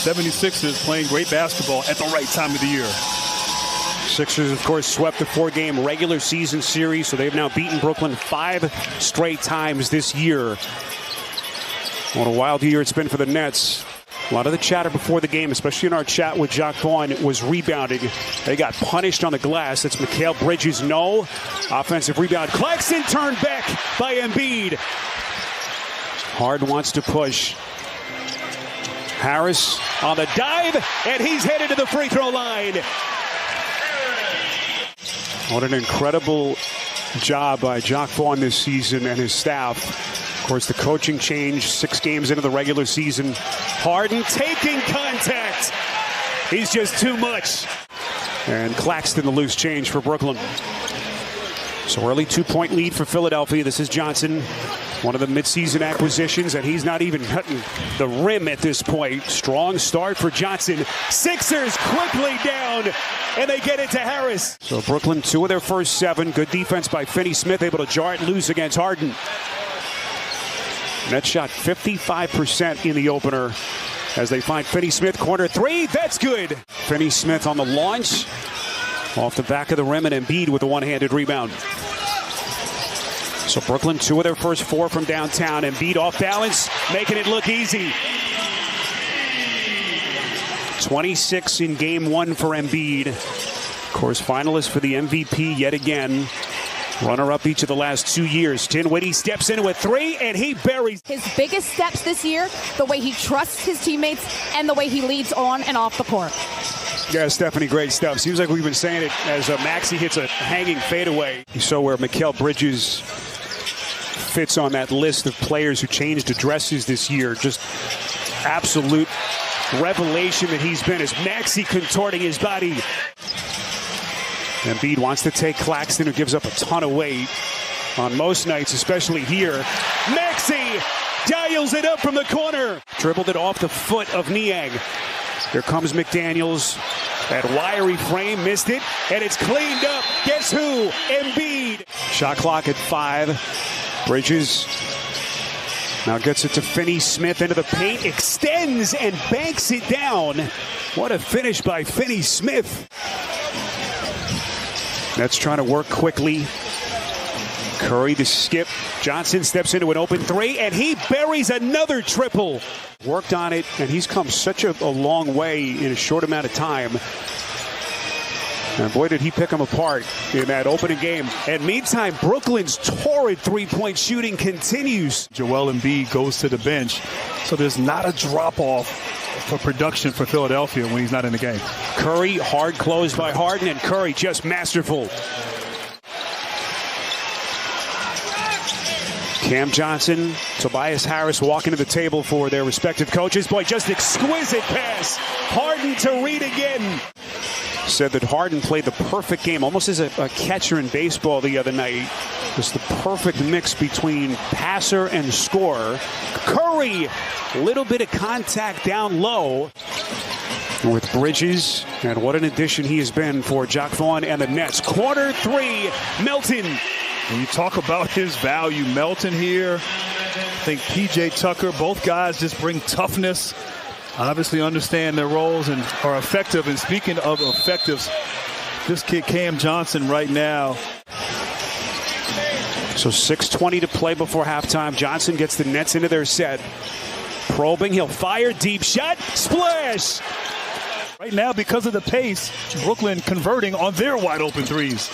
76ers playing great basketball at the right time of the year. Sixers, of course, swept the 4-game regular season series, so they've now beaten Brooklyn 5 straight times this year. What a wild year it's been for the Nets. A lot of the chatter before the game, especially in our chat with Jacques Vaughn, was rebounding. They got punished on the glass. That's Mikal Bridges. No. Offensive rebound. Claxton turned back by Embiid. Harden wants to push. Harris on the dive, and he's headed to the free throw line. What an incredible job by Jacques Vaughn this season and his staff. Of course, the coaching change 6 games into the regular season. Harden taking contact. He's just too much. And Claxton the loose change for Brooklyn. So early 2-point lead for Philadelphia. This is Johnson, one of the midseason acquisitions, and he's not even cutting the rim at this point. Strong start for Johnson. Sixers quickly down, and they get it to Harris. So Brooklyn, 2 of their first 7. Good defense by Finney-Smith, able to jar it loose against Harden. Nets shot 55% in the opener as they find Finney-Smith, corner 3. That's good. Finney-Smith on the launch. Off the back of the rim, and Embiid with a one-handed rebound. So Brooklyn, 2 of their first 4 from downtown. Embiid off balance, making it look easy. 26 in game 1 for Embiid. Of course, finalist for the MVP yet again. Runner-up each of the last 2 years. Dinwiddie steps into a 3, and he buries. His biggest steps this year, the way he trusts his teammates, and the way he leads on and off the court. Yeah, Stephanie, great stuff. Seems like we've been saying it as Maxey hits a hanging fadeaway. You saw where Mikal Bridges fits on that list of players who changed addresses this year. Just absolute revelation that he's been as Maxey contorting his body. Embiid wants to take Claxton, who gives up a ton of weight on most nights, especially here. Maxey dials it up from the corner. Dribbled it off the foot of Niang. Here comes McDaniels. That wiry frame missed it, and it's cleaned up. Guess who? Embiid. Shot clock at 5. Bridges now gets it to Finney-Smith into the paint, extends and banks it down. What a finish by Finney-Smith. Nets trying to work quickly. Curry the skip. Johnson steps into an open 3, and he buries another triple. Worked on it, and he's come such a long way in a short amount of time. And boy, did he pick him apart in that opening game. And meantime, Brooklyn's torrid three-point shooting continues. Joel Embiid goes to the bench, so there's not a drop-off for production for Philadelphia when he's not in the game. Curry, hard closed by Harden, and Curry just masterful. Cam Johnson, Tobias Harris walking to the table for their respective coaches. Boy, just exquisite pass. Harden to Reed again. Said that Harden played the perfect game, almost as a catcher in baseball the other night. Just the perfect mix between passer and scorer. Curry, a little bit of contact down low with Bridges. And what an addition he has been for Jacques Vaughn and the Nets. Corner 3, Melton. When you talk about his value, Melton here, I think P.J. Tucker, both guys just bring toughness, obviously understand their roles and are effective. And speaking of effectives, this kid Cam Johnson right now. So 6:20 to play before halftime. Johnson gets the Nets into their set. Probing, he'll fire, deep shot, splash! Right now, because of the pace, Brooklyn converting on their wide open threes.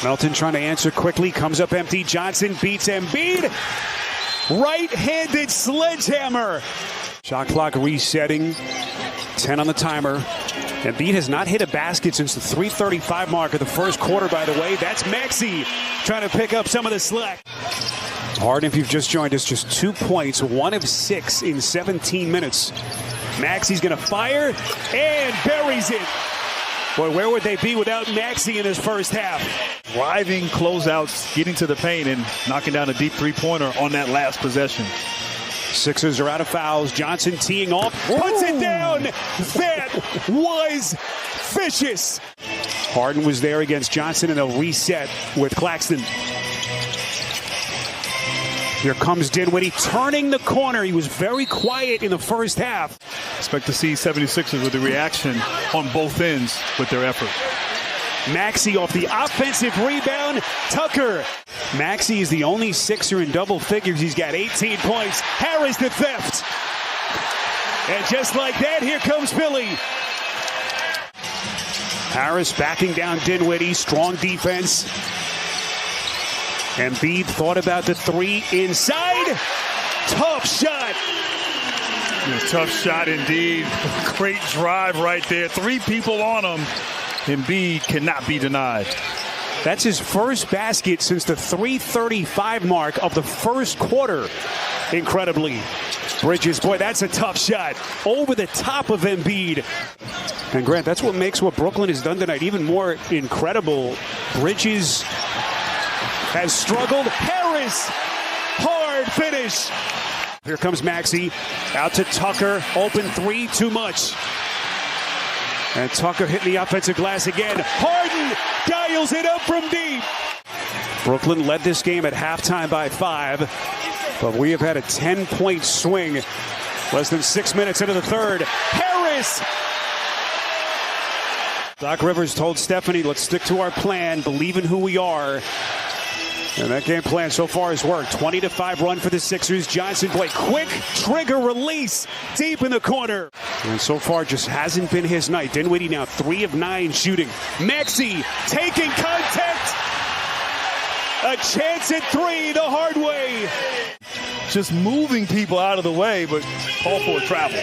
Melton trying to answer quickly, comes up empty. Johnson beats Embiid. Right-handed sledgehammer. Shot clock resetting. 10 on the timer. Embiid has not hit a basket since the 3:35 mark of the first quarter, by the way. That's Maxey trying to pick up some of the slack. Harden, if you've just joined us, just 2 points, 1 of 6 in 17 minutes. Maxey's going to fire and buries it. Boy, where would they be without Maxey in his first half? Driving closeouts, getting to the paint, and knocking down a deep three-pointer on that last possession. Sixers are out of fouls. Johnson teeing off, puts it down. That was vicious. Harden was there against Johnson, and they'll reset with Claxton. Here comes Dinwiddie turning the corner. He was very quiet in the first half. Expect to see 76ers with the reaction on both ends with their effort. Maxey off the offensive rebound. Tucker. Maxey is the only Sixer in double figures. He's got 18 points. Harris the theft. And just like that, here comes Philly. Harris backing down Dinwiddie. Strong defense. Embiid thought about the three inside. Tough shot. Yeah, tough shot indeed. Great drive right there. 3 people on him. Embiid cannot be denied. That's his first basket since the 3:35 mark of the first quarter. Incredibly. Bridges, boy, that's a tough shot. Over the top of Embiid. And Grant, that's what makes what Brooklyn has done tonight even more incredible. Bridges has struggled. Harris, hard finish. Here comes Maxey. Out to Tucker. Open 3, too much. And Tucker hitting the offensive glass again. Harden dials it up from deep. Brooklyn led this game at halftime by 5. But we have had a 10-point swing. Less than 6 minutes into the third. Harris! Doc Rivers told Stephanie, let's stick to our plan. Believe in who we are. And that game plan so far has worked. 20-5 run for the Sixers. Johnson, boy, quick trigger release deep in the corner. And so far just hasn't been his night. Dinwiddie now 3 of 9 shooting. Maxey taking contact. A chance at 3 the hard way. Just moving people out of the way, but call for a travel.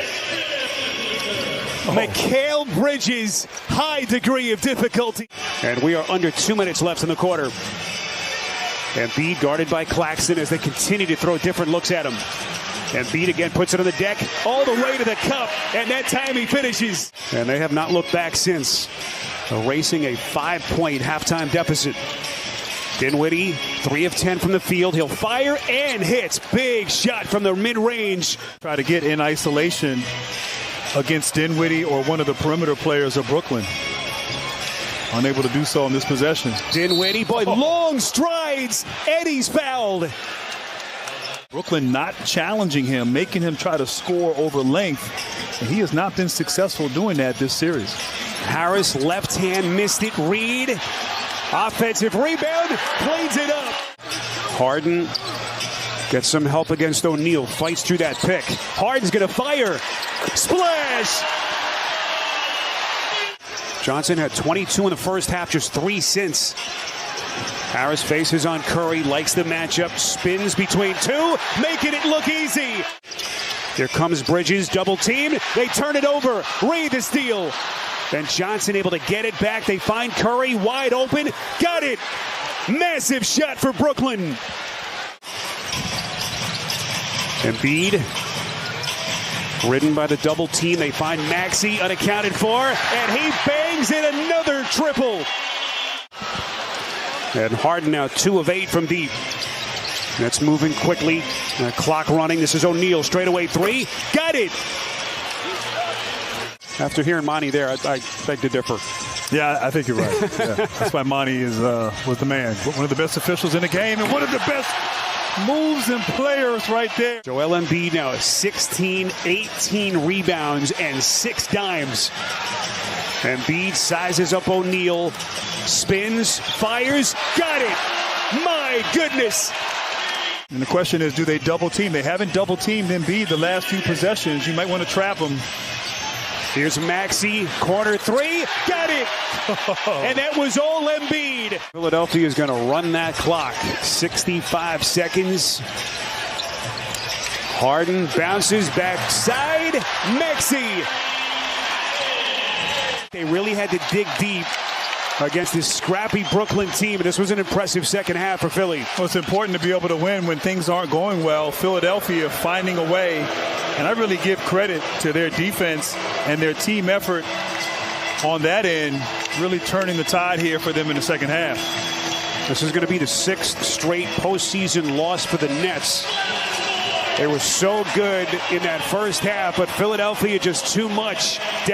Mikal Bridges, high degree of difficulty. And we are under 2 minutes left in the quarter. Embiid guarded by Claxton as they continue to throw different looks at him. Embiid again puts it on the deck all the way to the cup, and that time he finishes. And they have not looked back since, erasing a 5-point halftime deficit. Dinwiddie, 3 of 10 from the field. He'll fire and hits. Big shot from the mid-range. Try to get in isolation against Dinwiddie or one of the perimeter players of Brooklyn. Unable to do so in this possession. Dinwiddie, boy, long strides, and he's fouled. Brooklyn not challenging him, making him try to score over length. And he has not been successful doing that this series. Harris, left hand, missed it. Reed, offensive rebound, cleans it up. Harden gets some help against O'Neal, fights through that pick. Harden's going to fire. Splash! Johnson had 22 in the first half, just 3 since. Harris faces on Curry, likes the matchup, spins between 2, making it look easy. Here comes Bridges, double team. They turn it over. Reed the steal. Then Johnson able to get it back. They find Curry wide open. Got it. Massive shot for Brooklyn. Embiid. Ridden by the double team. They find Maxey unaccounted for. And he bangs in another triple. And Harden now 2 of 8 from deep. That's moving quickly. Clock running. This is O'Neal. Straightaway 3. Got it. After hearing Monty there, I beg to differ. Yeah, I think you're right. Yeah. That's why Monty was the man. One of the best officials in the game and one of the best moves and players right there. Joel Embiid now 16, 18 rebounds and 6 dimes. Embiid sizes up O'Neal, spins, fires, got it. My goodness. And the question is, do they double team? They haven't double teamed Embiid the last few possessions. You might want to trap him. Here's Maxey, corner 3, got it. And that was all Embiid. Philadelphia is going to run that clock. 65 seconds. Harden bounces backside. Maxey. They really had to dig deep against this scrappy Brooklyn team. And this was an impressive second half for Philly. Well, it's important to be able to win when things aren't going well. Philadelphia finding a way. And I really give credit to their defense and their team effort on that end, really turning the tide here for them in the second half. This is going to be the 6th straight postseason loss for the Nets. They were so good in that first half, but Philadelphia just too much down.